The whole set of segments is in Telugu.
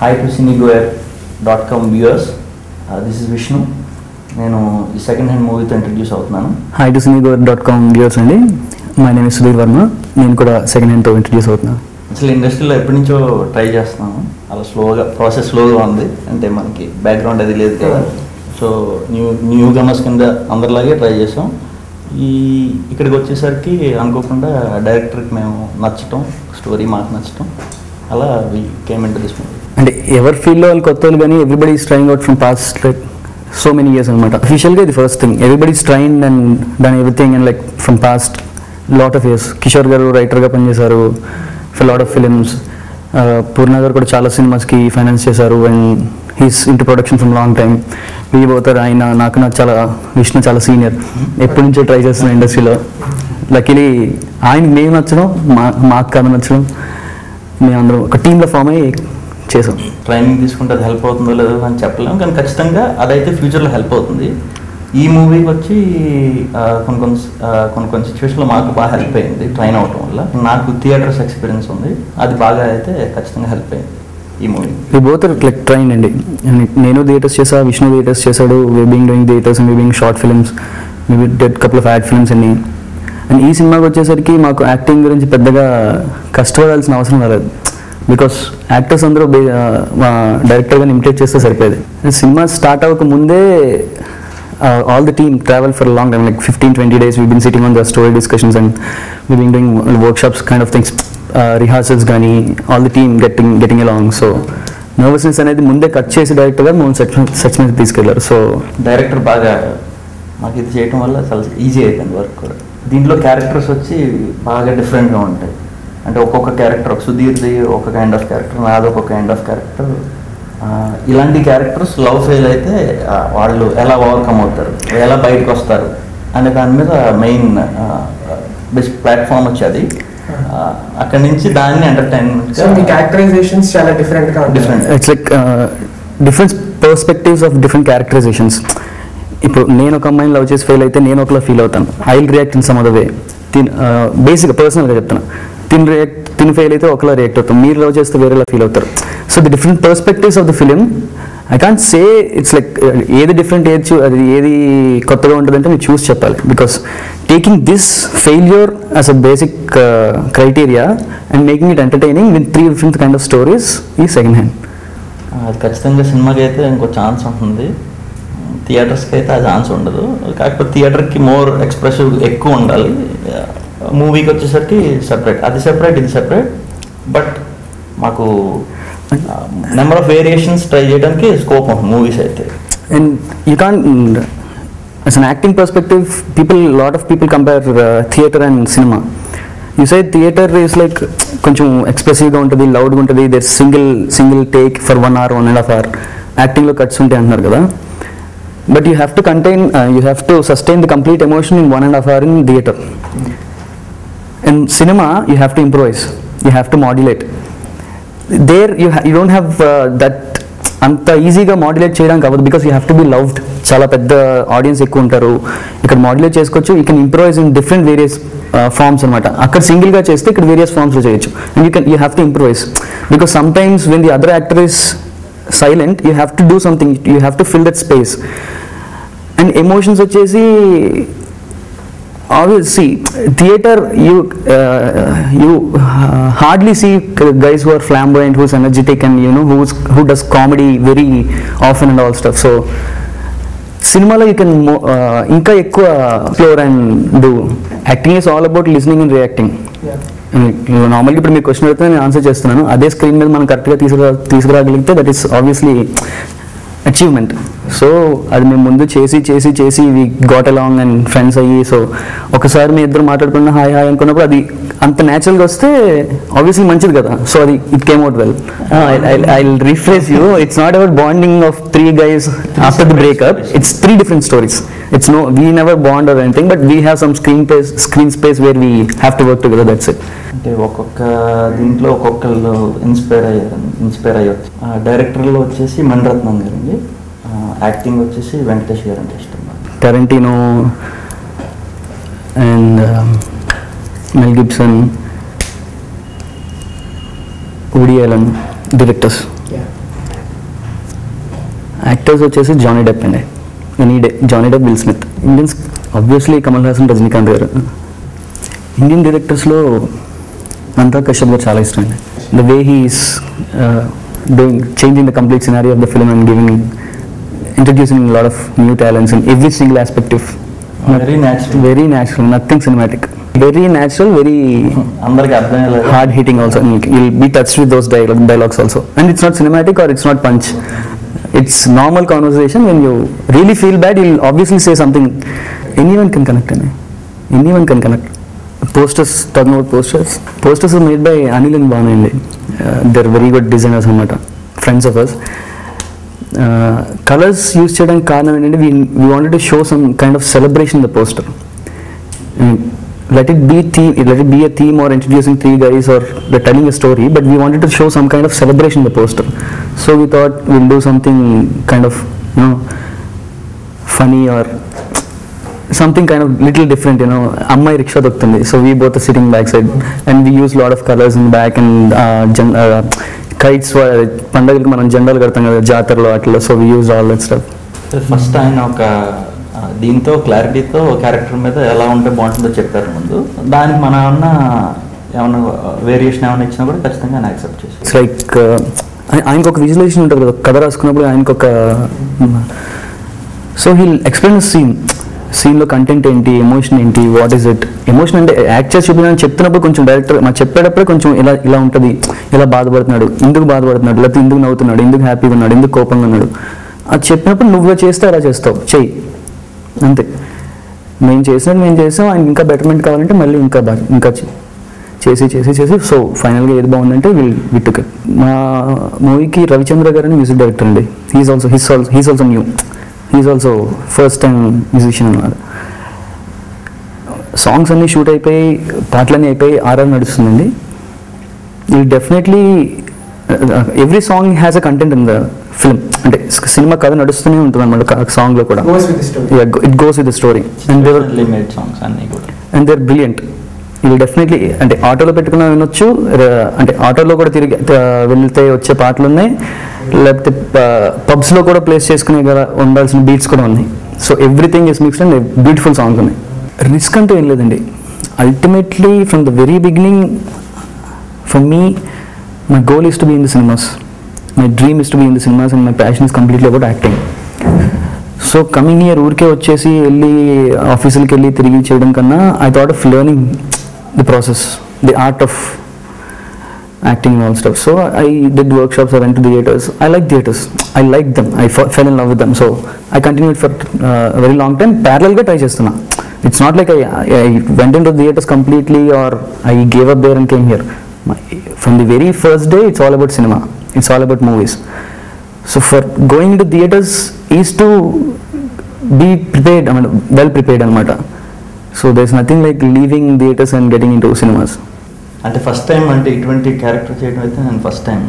Hi to cinegoer.com viewers. This is Vishnu. నేను ఈ సెకండ్ హ్యాండ్ మూవీతో ఇంట్రడ్యూస్ అవుతున్నాను. Hi to cinegoer.com viewers అండి. My name is Sudheer Varma. నేను కూడా సెకండ్ హ్యాండ్తో ఇంట్రడ్యూస్ అవుతున్నాను. అసలు ఇండస్ట్రీలో ఎప్పటి నుంచో ట్రై చేస్తున్నాను. అలా ప్రాసెస్ స్లోగా ఉంది. అంటే మనకి బ్యాక్గ్రౌండ్ అది లేదు కదా. సో న్యూ గమర్స్ కింద అందరిలాగే ట్రై చేసాం. ఇక్కడికి వచ్చేసరికి అనుకోకుండా డైరెక్టర్కి మేము నచ్చటం, స్టోరీ మాకు నచ్చటం, అలా we came into this movie. అంటే ఎవరి ఫీల్డ్లో వాళ్ళు కొత్త వాళ్ళు కానీ everybody is trying out from past like so many years అనమాట. అఫీషియల్గా ఇది first thing. Everybody is trained and done everything and like from past lot of years. Kishore garu రైటర్గా పనిచేశారు for lot of films. Purna garu కూడా చాలా సినిమాస్కి ఫైనాన్స్ చేశారు and he's into production from long time. పోతారు ఆయన నాకు చాలా విష్ణు చాలా సీనియర్, ఎప్పటి నుంచో ట్రై చేస్తున్న ఇండస్ట్రీలో. లక్కీలీ ఆయనకి మేము నచ్చడం, మాకు కథ నచ్చడం, మేమందరం ఒక టీంలో ఫామ్ అయ్యి చేసాం. ట్రైనింగ్ తీసుకుంటే అది హెల్ప్ అవుతుందో లేదో అని చెప్పలేము, కానీ ఖచ్చితంగా అదైతే ఫ్యూచర్లో హెల్ప్ అవుతుంది. ఈ మూవీకి వచ్చి కొన్ని సిచ్యువేషన్లో మాకు బాగా హెల్ప్ అయింది ట్రైన్ అవటం వల్ల. నాకు థియేటర్స్ ఎక్స్పీరియన్స్ ఉంది, అది బాగా అయితే ఖచ్చితంగా హెల్ప్ అయింది ఈ movie. We both are like train అండి. నేను థియేటర్స్ చేసా, విష్ణు థియేటర్స్ చేశాడు. We being doing theatres and we being short films, we did couple of ad films and. అండ్ ఈ సినిమాకి వచ్చేసరికి మాకు యాక్టింగ్ గురించి పెద్దగా కష్టపడాల్సిన అవసరం రాలేదు. బికాస్ యాక్టర్స్ అందరూ డైరెక్టర్గా ఇమిటేట్ చేస్తే సరిపోయేది. సినిమా స్టార్ట్ అవ్వక ముందే all the team travel for long time, like 15-20 days we been sitting on the story discussions and we been doing workshops kind of things, rehearsals కానీ all the team getting along. So nervousness అనేది ముందే కట్ చేసి డైరెక్టర్గా మేము సెట్స్ మీద తీసుకెళ్లారు. సో డైరెక్టర్ బాగా మాకు ఇది చేయడం వల్ల చాలా ఈజీ అయిపోయింది వర్క్ కూడా. దీంట్లో క్యారెక్టర్స్ వచ్చి బాగా డిఫరెంట్గా ఉంటాయి. అంటే ఒక్కొక్క క్యారెక్టర్, ఒక సుధీర్ది ఒక కైండ్ ఆఫ్ క్యారెక్టర్, నాది ఒక కైండ్ ఆఫ్ క్యారెక్టర్. ఇలాంటి క్యారెక్టర్స్ లవ్ ఫెయిల్ అయితే వాళ్ళు ఎలా ఓవర్కమ్ అవుతారు, ఎలా బయటకు వస్తారు అనే దాని మీద మెయిన్ బెస్ట్ ప్లాట్ఫామ్ వచ్చి అది. అక్కడి నుంచి దాన్ని ఎంటర్టైన్మెంట్ క్యారెక్టరైజేషన్స్ చాలా different. It's like different perspectives of different characterisations. ఇప్పుడు నేను ఒక అమ్మాయిని లవ్ చేసి ఫెయిల్ అయితే నేను ఒకలా ఫీల్ అవుతాను. I will react in some other way. బేసిక్గా పర్సనల్గా చెప్తాను. తిని ఫెయిల్ అయితే ఒకలా రియాక్ట్ అవుతాం, మీరు లవ్ చేస్తే వేరేలా ఫీల్ అవుతారు. So the different perspectives of the film. I can't say it's like ఏది డిఫరెంట్, అది ఏది కొత్తగా ఉంటుందంటే మీరు చూసి చెప్పాలి. Because taking this failure as a basic criteria and making it entertaining with 3 different kind of stories ఈ సెకండ్ హ్యాండ్. అది ఖచ్చితంగా సినిమాకి అయితే ఇంకో ఛాన్స్ ఉంటుంది, థియేటర్స్కి అయితే ఆ ఛాన్స్ ఉండదు. కాకపోతే థియేటర్కి మోర్ ఎక్స్ప్రెసివ్ ఎక్కువ ఉండాలి. మూవీకి వచ్చేసరికి సెపరేట్, అది సెపరేట్, ఇది సెపరేట్. బట్ మాకు నెంబర్ ఆఫ్ వేరియేషన్స్ ట్రై చేయడానికి స్కోప్ ఉంటుంది మూవీస్ అయితే. And you can't, as an acting perspective, lot of people compare theatre and cinema. You say theatre is like కొంచెం ఎక్స్ప్రెసివ్గా ఉంటుంది, లౌడ్గా ఉంటుంది, there's single take for 1 hour, 1.5 hour. యాక్టింగ్లో కట్స్ ఉంటాయి అంటున్నారు కదా. But you have to contain, you have to sustain the complete emotion in 1.5 hour in theatre. In cinema, you have to improvise, you have to modulate. There you don't have that అంత ఈజీగా మాడ్యులేట్ చేయడానికి అవ్వదు, because you have to be loved. చాలా పెద్ద ఆడియన్స్ ఎక్కువ ఉంటారు. ఇక్కడ మాడ్యులేట్ చేసుకోవచ్చు, you can improvise in different various forms అనమాట. అక్కడ సింగిల్గా చేస్తే ఇక్కడ వేరియస్ ఫార్మ్స్లో చేయొచ్చు. And you have to improvise, because sometimes when the other actor is silent, you have to do something, you have to fill that space. And emotions వచ్చేసి obviously theater you hardly see guys who are flamboyant, who's energetic, and who does comedy very often and all stuff. So cinema lo you can inka ekkuva explore and do. Acting is all about listening and reacting. నార్మల్గా ఇప్పుడు మీరు క్వశ్చన్ అడిగితే నేను ఆన్సర్ చేస్తున్నాను, అదే స్క్రీన్ మీద మనం కరెక్ట్గా తీసుకురాగలిగితే that is obviously achievement. So అది మేము ముందు చేసి we got along and friends అయ్యి, సో ఒకసారి మీ ఇద్దరు మాట్లాడుకున్న హాయ్ అనుకున్నప్పుడు అది అంత న్యాచురల్గా వస్తే ఆబ్వియస్లీ మంచిది కదా. సో అది it came out well. I will refresh you, it's not about bonding of 3 guys after the breakup. It's 3 different stories. It's no, we never bond or anything, but we have some screen space where we have to work together, that's it. అంటే ఒక్కొక్క దీంట్లో ఒక్కొక్కళ్ళు ఇన్స్పైర్ అయ్యొచ్చు. డైరెక్టర్లో వచ్చేసి మణిరత్నం గారండి, యాక్టింగ్ వచ్చేసి వెంకటేష్ గారు అంటే ఇష్టం. Tarantino and Mel Gibson, Woody Allen, directors. యాక్టర్స్ వచ్చేసి జానీ డెప్ అండి, any day Johnny Depp, Will Smith. Indians obviously Kamal Haasan, Rajinikanth garu. Indian డైరెక్టర్స్లో అమితాబ్ కశ్యప్ గారు చాలా ఇష్టం అండి. The way he's doing changing the complete scenario of the film and introducing lot of new talents in every single aspect. Very natural, nothing cinematic, very natural, very అందరికి అర్థమయ్యేలా hard hitting also. You'll be touched with those dialogues also, and it's not cinematic or it's not punch, it's normal conversation. When you really feel bad, you'll obviously say something. Anyone can connect. Posters, talking about posters are made by Anil and Banu. They're very good designers anamata, friends of us. Colors use cheyadaniki karanam endante we wanted to show some kind of celebration in the poster. Let it be a theme or introducing three guys or they're telling a story, but we wanted to show some kind of celebration in the poster. So we thought we'll do something kind of, funny or something kind of little different, Ammai rickshaw doktundi. So we both are sitting backside and we use a lot of colors in the back and kites for పండగలకి మనం జెండాలు కడతాం కదా జాతరలో అట్లా. So we use all that stuff. First ఆయన ఒక దీంతో క్లారిటీతో క్యారెక్టర్ మీద ఎలా ఉంటే బాగుంటుందో చెప్పారు ముందు. దానికి మన ఏమన్నా వేరియేషన్ ఏమైనా ఇచ్చినా కూడా ఖచ్చితంగా ఆయన యాక్సెప్ట్ చేసి. ఇట్స్ లైక్ ఆయనకు ఒక విజువలైజేషన్ ఉంటుంది కదా కథ రాసుకున్నప్పుడు, ఆయనకు ఒక సో హీల్ ఎక్స్ప్లెయిన్ సీన్లో కంటెంట్ ఏంటి, ఎమోషన్ ఏంటి, వాట్ ఈస్ ఇట్. ఎమోషన్ అంటే యాక్ట్ చేసి చూపించాలని చెప్తున్నప్పుడు కొంచెం డైరెక్టర్ మాకు చెప్పేటప్పుడే కొంచెం ఇలా ఉంటుంది, ఇలా బాధపడుతున్నాడు, ఎందుకు బాధపడుతున్నాడు, లేకపోతే ఎందుకు నవ్వుతున్నాడు, ఎందుకు హ్యాపీగా ఉన్నాడు, ఎందుకు కోపంగా ఉన్నాడు, అది చెప్పినప్పుడు నువ్వు చేస్తే అలా చేస్తావు, చెయ్యి అంతే. మేము చేసాం, ఆయన ఇంకా బెటర్మెంట్ కావాలంటే మళ్ళీ ఇంకా చేసి సో ఫైనల్గా ఏది బాగుందంటే వి టుక్ ఇట్. మా మూవీకి రవిచంద్ర గారు అని మ్యూజిక్ డైరెక్టర్ అండి. He's also new, he's also first time musician అన్నమాట. సాంగ్స్ అన్నీ షూట్ అయిపోయి, పాటలన్నీ అయిపోయి, ఆర్ఆర్ నడుస్తుందండి. ఈ definitely every song has a content in the film. అంటే సినిమా కథ నడుస్తూనే ఉంటుంది అనమాట సాంగ్లో కూడా. It goes with the story and they're brilliant. ఇది డెఫినెట్లీ అంటే ఆటోలో పెట్టుకున్నా వినొచ్చు, అంటే ఆటోలో కూడా తిరిగి వెళ్తే వచ్చే పాటలు ఉన్నాయి, లేకపోతే పబ్స్లో కూడా ప్లేస్ చేసుకునే కదా ఉండాల్సిన బీట్స్ కూడా ఉన్నాయి. So everything is mixed and beautiful songs ఉన్నాయి. రిస్క్ అంటూ ఏం లేదండి. Ultimately from the very beginning for me my goal is to be in the cinemas, my dream is to be in the cinemas and my passion is completely about acting. So coming here ఊరికే వచ్చేసి వెళ్ళి ఆఫీసులకి వెళ్ళి తిరిగి చేయడం కన్నా I thought of learning the process, the art of acting and all stuff. So I did workshops, I went to theatres. I like theatres, I liked them, I fell in love with them. So I continued for a very long time. Parallel ga try chestuna. It's not like I went into theatres completely or I gave up there and came here. From the very first day it's all about cinema, it's all about movies. So for going into theatres is to be prepared, well prepared anamata. So there's nothing like leaving theatres and getting into cinemas. అంటే ఫస్ట్ టైం అంటే ఇటువంటి క్యారెక్టర్ చేయడం అయితే నేను ఫస్ట్ టైం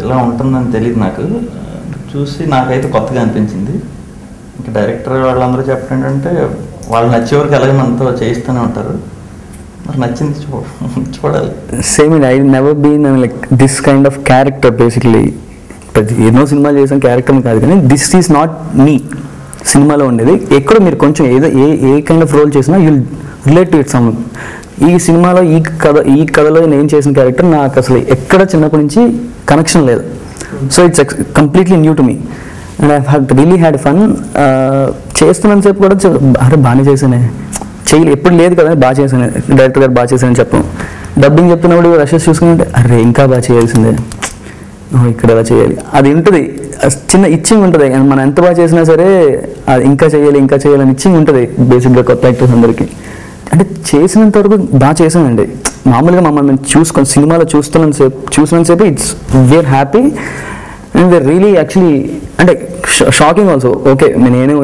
ఎలా ఉంటుందని తెలియదు నాకు. చూసి నాకైతే కొత్తగా అనిపించింది. ఇంకా డైరెక్టర్ వాళ్ళందరూ చెప్పడం ఏంటంటే వాళ్ళు నచ్చే వరకు ఎలాగ మనతో చేయిస్తూనే ఉంటారు. నచ్చింది చూడాలి. Same I never been like this kind of character. Basically ఎన్నో సినిమాలు చేసిన క్యారెక్టర్ కాదు, కానీ దిస్ ఈజ్ నాట్ మీ. సినిమాలో ఉండేది ఎక్కడ మీరు కొంచెం ఏదో ఏ కైండ్ ఆఫ్ రోల్ చేసినా you'll relate to it some. ఈ సినిమాలో ఈ కథలో నేను చేసిన క్యారెక్టర్ నాకు అసలు ఎక్కడ చిన్నప్పటి నుంచి కనెక్షన్ లేదు. So it's completely new to me and I have really had fun. చేస్తున్నంత సేపు కూడా అరే బాగానే చేశానే, ఎప్పుడు లేదు కదా బాగా చేశాను, డైరెక్టర్ గారు బాగా చేశానని చెప్పాను. డబ్బింగ్ చెప్తున్నప్పుడు రషెస్ చూసుకుంటే అరే ఇంకా బాగా చేయాల్సిందే, ఇక్కడ ఎలా చేయాలి అది ఉంటుంది, చిన్న ఇచ్చింగ్ ఉంటుంది. మనం ఎంత బాగా చేసినా సరే అది ఇంకా చేయాలని ఇచ్చింగ్ ఉంటుంది బేసిక్గా కొత్త యాక్టర్స్ అందరికీ. అంటే చేసినంత వరకు బాగా చేశానండి. మామూలుగా మమ్మల్ని సినిమాలో చూస్తున్నంతసేపు it's we're happy and we're really actually అంటే షాకింగ్ ఆల్సో. ఓకే నేను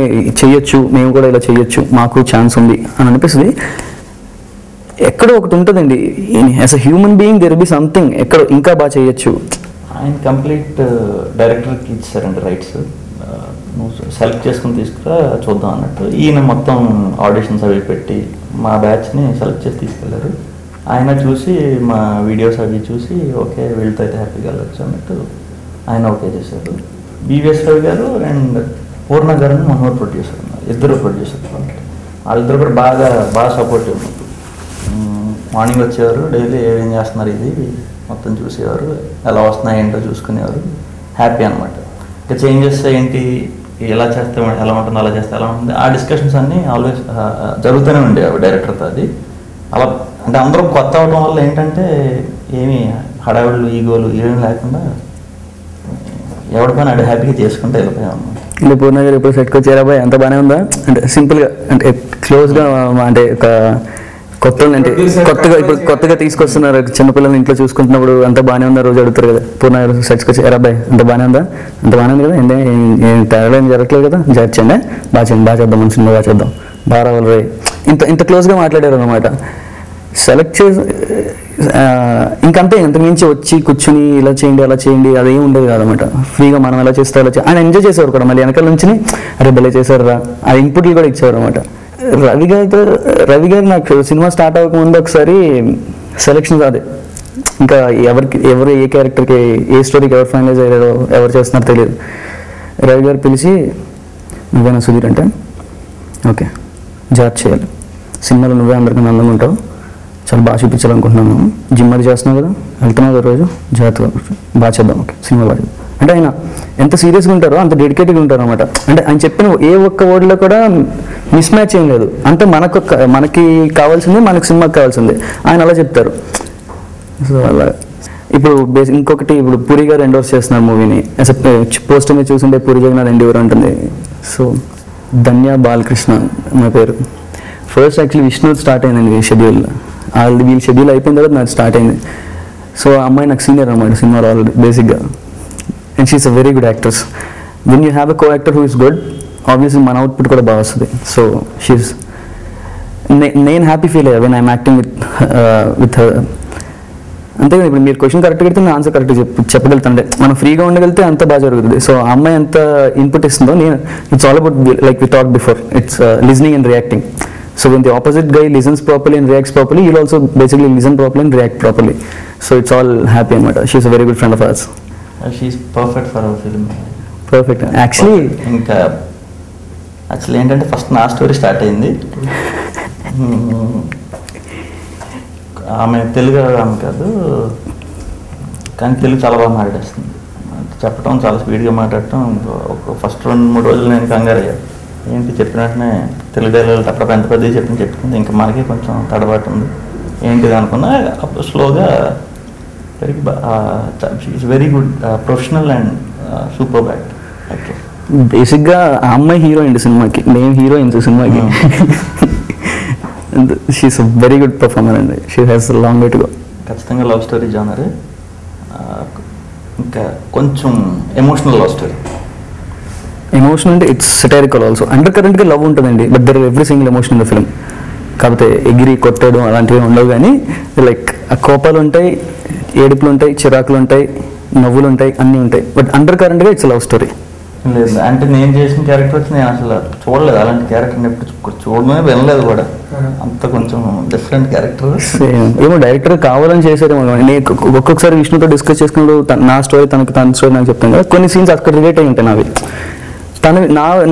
చెయ్యొచ్చు, మేము కూడా ఇలా చెయ్యొచ్చు, మాకు ఛాన్స్ ఉంది అని అనిపిస్తుంది. ఎక్కడో ఒకటి ఉంటుందండి, as a human being there be something ఎక్కడ ఇంకా బాగా చేయొచ్చు. ఆయన కంప్లీట్ డైరెక్టర్కి ఇచ్చారండి రైట్స్, నువ్వు సెలెక్ట్ చేసుకుని తీసుకురా చూద్దాం అన్నట్టు. ఈయన మొత్తం ఆడిషన్స్ అవి పెట్టి మా బ్యాచ్ని సెలెక్ట్ చేసి తీసుకెళ్లారు. ఆయన చూసి మా వీడియోస్ అవి చూసి ఓకే వీళ్ళతో అయితే హ్యాపీగా వెళ్ళొచ్చు అన్నట్టు ఆయన ఓకే చేశారు. వివిఎస్ రవి గారు అండ్ పూర్ణ గారు అని మనోహర్ ప్రొడ్యూసర్ ఉన్నారు, ఇద్దరు ప్రొడ్యూసర్. వాళ్ళిద్దరు కూడా బాగా సపోర్టివ్ ఉన్నారు. మార్నింగ్ వచ్చేవారు, డైలీ ఏం చేస్తున్నారు ఇది మొత్తం చూసేవారు, ఎలా వస్తున్నాయి ఏంటో చూసుకునేవారు. హ్యాపీ అనమాట. ఇంకా చేంజెస్ ఏంటి, ఎలా చేస్తే ఎలా ఉంటుంది, అలా చేస్తే ఎలా ఉంటుంది, ఆ డిస్కషన్స్ అన్నీ ఆల్వేస్ జరుగుతూనే ఉండేవి డైరెక్టర్తో. అది అలా అంటే అందరూ కొత్త అవడం వల్ల ఏంటంటే ఏమీ హడావిళ్ళు ఈగోలు ఏమీ లేకుండా ఎవరి పని అది హ్యాపీగా చేసుకుంటే వెళ్ళిపోయాం అన్నమాట. అంటే పూర్ణ గారు ఇప్పుడు సెట్కి వచ్చారా బాయ్, అంత బాగానే ఉందా? అంటే సింపుల్గా అంటే క్లోజ్గా అంటే ఒక కొత్తగా తీసుకొస్తున్నారు చిన్నపిల్లలు ఇంట్లో చూసుకుంటున్నప్పుడు అంత బాగానే ఉందా రోజు అడుగుతారు కదా, పూర్ణ గారు సెట్స్కి వచ్చి ఎరా బాయ్ అంత బాగానే ఉందా, అంత బాగానే ఉంది కదా, ఏం తేడా ఏం జరగట్లేదు కదా, చేయండి బాగా చేద్దాం మన సినిమా బాగా చేద్దాం, బాగా రావాలి రే, ఇంత క్లోజ్గా మాట్లాడారు అనమాట. సెలెక్ట్ చేసి ఇంకంతే, ఇంతకుమించి వచ్చి కూర్చుని ఇలా చేయండి అలా చేయండి అదేం ఉండేది కాదనమాట. ఫ్రీగా మనం ఎలా చేస్తే అలా ఆయన ఎంజాయ్ చేసేవారు కూడా. మళ్ళీ వెనకాల నుంచి అరే భలే చేశారు రా ఆ ఇన్పుట్లు కూడా ఇచ్చేవారు అనమాట. రవి గారు నాకు సినిమా స్టార్ట్ అవ్వకముందు ఒకసారి సెలెక్షన్ అదే ఇంకా ఎవరు ఏ క్యారెక్టర్కి ఏ స్టోరీకి ఎవరు ఫైనలైజ్ అయ్యారో ఎవరు చేస్తున్నారో తెలియదు. రవి గారు పిలిచి నువ్వేనా సుధీర్ అంటే ఓకే జాబ్ చేయాలి, సినిమాలో నువ్వే అందరికీ అందంగా ఉంటావు, చాలా బాగా చూపించాలనుకుంటున్నాను, జిమ్ అది చేస్తున్నావు కదా, వెళ్తున్నావు కదా రోజు, జాగ్రత్తగా బాగా చేద్దాం ఓకే సినిమా బాగా చేద్దాం అంటే ఆయన ఎంత సీరియస్గా ఉంటారో అంత డెడికేటెడ్గా ఉంటారు అనమాట. అంటే ఆయన చెప్పిన ఏ ఒక్క వర్డ్లో కూడా మిస్ మ్యాచ్ ఏం లేదు. అంటే మనకి కావాల్సింది మనకి సినిమాకి కావాల్సింది ఆయన అలా చెప్తారు. సో అలా ఇప్పుడు ఇంకొకటి ఇప్పుడు పూరి గారు ఎండోర్స్ చేస్తున్నారు మూవీని, పోస్టర్ మీద చూస్తుంటే పూరి జగన్నాథ్ ఎండోర్ ఉంటుంది. సో ధన్య బాలకృష్ణ నా పేరు. ఫస్ట్ యాక్చువల్లీ విష్ణు స్టార్ట్ అయిందండి షెడ్యూల్, వీళ్ళ షెడ్యూల్ అయిపోయిన తర్వాత నాకు స్టార్ట్ అయింది. సో అమ్మాయి నాకు సీనియర్ అనమాట సినిమాలో ఆల్రెడీ బేసిక్గా, and she's a very good actors. When you have a co actor who is good obviously మన అవుట్పుట్ కూడా బాగా వస్తుంది. సో షీఈస్ నేను హ్యాపీ ఫీల్ అయ్యా వెన్ ఐఎమ్ యాక్టింగ్ విత్ అంతే కదా. ఇప్పుడు మీరు క్వశ్చన్ కరెక్ట్గా పెడితే నేను ఆన్సర్ కరెక్ట్గా చెప్పగలుగుతాను. మనం ఫ్రీగా ఉండగలిగితే అంత బాగా జరుగుతుంది. సో ఆ అమ్మాయి ఎంత ఇన్పుట్ ఇస్తుందో నేను it's all about like we talk before, it's listening and reacting. So when the opposite guy listens properly and reacts properly, you'll also basically listen properly and react properly. So it's all happy anamata. She's a very good friend of ours. She's perfect for our film. Perfect. Actually ఏంటంటే ఫస్ట్ నా స్టోరీ స్టార్ట్ అయింది. ఆమె తెలుగు ఆమె కాదు, కానీ తెలుగు చాలా బాగా మాట్లాడేస్తుంది. చెప్పడం చాలా స్పీడ్గా మాట్లాడటం. ఒక ఫస్ట్ 2-3 రోజులు నేను కంగారు అయ్యాను, ఏంటి చెప్పిన వెంటనే తెలుగు డైలాగులు అప్పుడు ఎంత పెద్దగా చెప్పింది, ఇంకా మనకి కొంచెం తడబాటు ఉంది ఏంటిది అనుకున్నా. అప్పుడు స్లోగా పెరిగి is very good professional and super actor. బేసిక్గా ఆ అమ్మాయి హీరోయిన్ సినిమాకి, మేము హీరోయిన్స్ సినిమాకి. She's a very good performer అండి. She has long way to go. ఖచ్చితంగా లవ్ స్టోరీ జానర్, ఇంకా కొంచెం ఎమోషనల్ లవ్ స్టోరీ. ఎమోషన్ అంటే ఇట్స్ సెటారికల్ ఆల్సో. అండర్ కరెంట్గా లవ్ ఉంటుందండి, but there every single emotion in the film. కాకపోతే ఎగిరి కొట్టడం అలాంటివి ఉండవు, కానీ లైక్ ఆ కోపాలు ఉంటాయి, ఏడుపులు ఉంటాయి, చిరాకులు ఉంటాయి, నవ్వులు ఉంటాయి, అన్నీ ఉంటాయి. బట్ అండర్ కరెంట్గా ఇట్స్ లవ్ స్టోరీ. లేదు అంటే నేను చేసిన క్యారెక్టర్ వచ్చి నేను అసలు చూడలేదు, అలాంటి క్యారెక్టర్ ఎప్పుడు చూడడమే వినలేదు కూడా. అంత కొంచెం డిఫరెంట్ క్యారెక్టర్. ఏమో డైరెక్టర్ కావాలని చేశారేమో. నేను ఒక్కొక్కసారి విష్ణుతో డిస్కస్ చేసుకున్నప్పుడు నా స్టోరీ తన స్టోరీ నాకు చెప్తాను కదా, కొన్ని సీన్స్ అక్కడ రిలేట్ అయి ఉంటాయి నావి,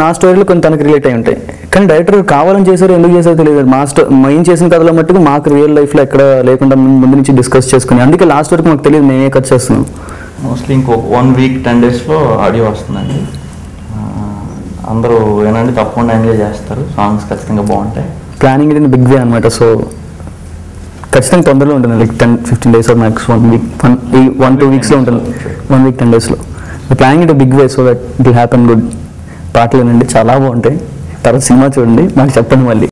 నా స్టోరీలో కొన్ని తనకు రిలేట్ అయి ఉంటాయి. కానీ డైరెక్టర్ కావాలని చేశారు, ఎందుకు చేశారో తెలియదు. మెయిన్ చేసిన కథలో మట్టుకు మాకు రియల్ లైఫ్లో ఎక్కడ లేకుండా ముందు నుంచి డిస్కస్ చేసుకుని, అందుకే లాస్ట్ వరకు మాకు తెలియదు మేమే కట్ చేస్తున్నాం. మోస్ట్లీ ఇంకో 1 వీక్ 10 డేస్లో ఆడియో వస్తుందండి. అందరూ ఏనండి తప్పకుండా ఎంజాయ్ చేస్తారు. సాంగ్స్ ఖచ్చితంగా బాగుంటాయి. ప్లానింగ్ ఇన్ బిగ్ వే అనమాట. సో ఖచ్చితంగా తొందరలో ఉంటుంది, like 10-15 days or max 1 week 1-2 weeksలో ఉంటుంది. 1 week 10 daysలో planning in big way so that it will happen good. పాటలు వినండి చాలా బాగుంటాయి. తర్వాత సినిమా చూడండి, మాకు చెప్పండి మళ్ళీ.